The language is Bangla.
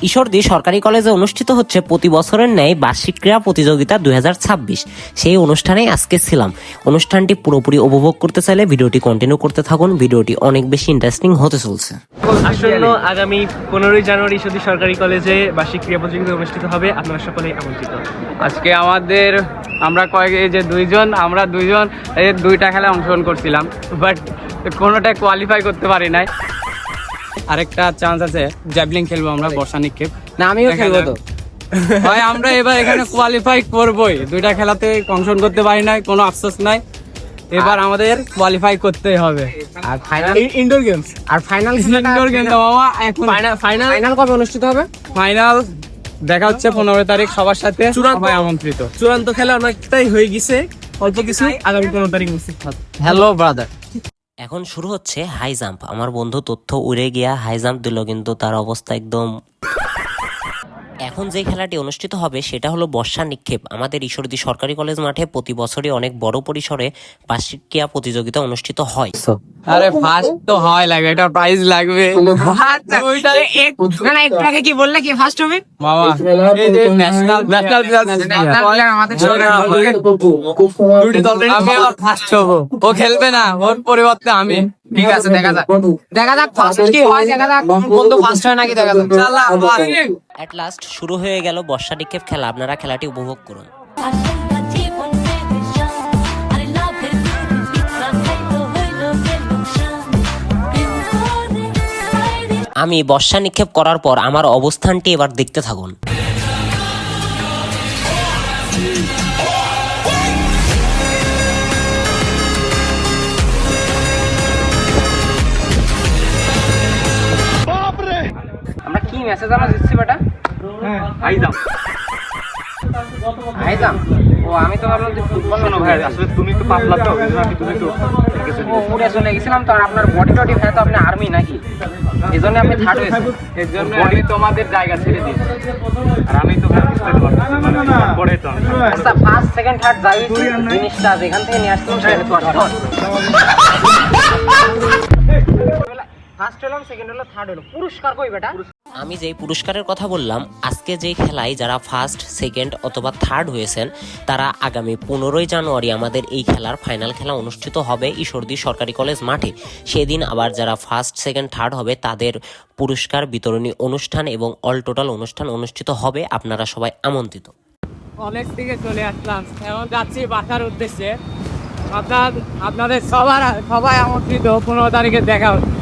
ঈশ্বরদী সরকারি কলেজে অনুষ্ঠিত হচ্ছে প্রতি বছরের ন্যায় বার্ষিক ক্রীড়া প্রতিযোগিতা 2026। সেই অনুষ্ঠানে আজকে ছিলাম। অনুষ্ঠানটি পুরোপুরি উপভোগ করতে চাইলে ভিডিওটি কন্টিনিউ করতে থাকুন। ভিডিওটি অনেক বেশি ইন্টারেস্টিং হতে চলছে। আসন্ন আগামী 15ই জানুয়ারি ঈশ্বরদী সরকারি কলেজে বার্ষিক ক্রীড়া প্রতিযোগিতা অনুষ্ঠিত হবে। আপনারা সকলেই আমন্ত্রিত। আজকে আমরা দুইজন এই দুইটা খেলায় অংশগ্রহণ করছিলাম, বাট কোনোটাই কোয়ালিফাই করতে পারি নাই। আরেকটা চান্স আছে, জ্যাভলিন খেলবো আমরা, বর্ষা নিক্ষেপ। না, আমিও খেলবো তো ভাই, আমরা এবার এখানে কোয়ালিফাই করবোই। দুইটা খেলাতে অংশগ্রহণ করতে পারি নাই, কোনো আফসোস নাই। এবার আমাদের কোয়ালিফাই করতেই হবে। আর ফাইনাল ইনডোর গেমস, আর ফাইনাল ইনডোর গেম মামা। এখন ফাইনাল কবে অনুষ্ঠিত হবে? ফাইনাল দেখা হচ্ছে 15 তারিখ সবার সাথে, সবাই আমন্ত্রিত। চূড়ান্ত খেলা অনেকটাই হয়ে গেছে, অল্প কিছু আগামী 15 তারিখ অনুষ্ঠিত হবে। Hello brother. এখন শুরু হচ্ছে হাই জাম্প। আমার বন্ধু তথ্য উড়ে গিয়া হাই জাম্প দিল, কিন্তু তার অবস্থা একদম। এখন যে খেলাটি অনুষ্ঠিত হবে সেটা হলো বর্ষা নিক্ষেপ। আমাদের ঈশ্বরদী সরকারি কলেজ মাঠে প্রতি বছরই অনেক বড় পরিসরে বার্ষিক ক্রীড়া প্রতিযোগিতা অনুষ্ঠিত হয়। আরে ফার্স্ট তো হয় লাগবে, এটা প্রাইজ লাগবে না, একটু আগে কি বললে কি ফার্স্ট হবে? মামা। এই যে ন্যাশনাল আমাদের আমি আবার ফার্স্ট হবো। ও খেলবে না, ওর পরিবর্তে আমি। ঠিক আছে, দেখা যাক ফার্স্ট কি হয়, দেখা যাক বন্ধু ফার্স্ট হয় নাকি, দেখা যাক। অ্যাট লাস্ট শুরু হয়ে গেল বর্ষা নিক্ষেপ খেলা। আপনারা খেলাটি উপভোগ করুন। আমি বর্ষা নিক্ষেপ করার পর আমার অবস্থানটি এবার দেখতে থাকুন। আমরা কি মেসেজ আমরা দিচ্ছি বেটা? High jump. High jump? ও, আমি তো ভাবলাম যে ফুটবল। শোনো ভাই, আসলে তুমি তো পাতলা তো, তুমি তো উড়ে চলে গেছিলাম তো। আর আপনার বডি টডি ভাই তো, আপনি আর্মি নাকি? এই জন্য আপনি থার্ড হয়েছেন। এর জন্য আমি তোমাদের জায়গা ছেড়ে দিচ্ছি। আর আমি তো পরে তো আচ্ছা, ফার্স্ট সেকেন্ড থার্ড যাই হয়েছে, জিনিসটা যেখান থেকে নিয়ে আসছিলাম সেখানে ফার্স্ট হলাম, সেকেন্ড হলো, থার্ড হলো। পুরস্কার কই বেটা? আমি যেই পুরস্কারের কথা বললাম, আজকে যেই খেলায় যারা ফার্স্ট সেকেন্ড অথবা থার্ড হয়েছেন তারা আগামী 15ই জানুয়ারি আমাদের এই খেলার ফাইনাল খেলা অনুষ্ঠিত হবে ঈশ্বরদী সরকারি কলেজ মাঠে। সেদিন আবার যারা ফার্স্ট সেকেন্ড থার্ড হবে তাদের পুরস্কার বিতরণী অনুষ্ঠান এবং অল টোটাল অনুষ্ঠান অনুষ্ঠিত হবে। আপনারা সবাই আমন্ত্রিত। কলেজ থেকে চলে আসলাম, এখন যাচ্ছি বাসার উদ্দেশ্যে। আপনাদের সবাই আমন্ত্রিত। 15 তারিখে দেখা হচ্ছে।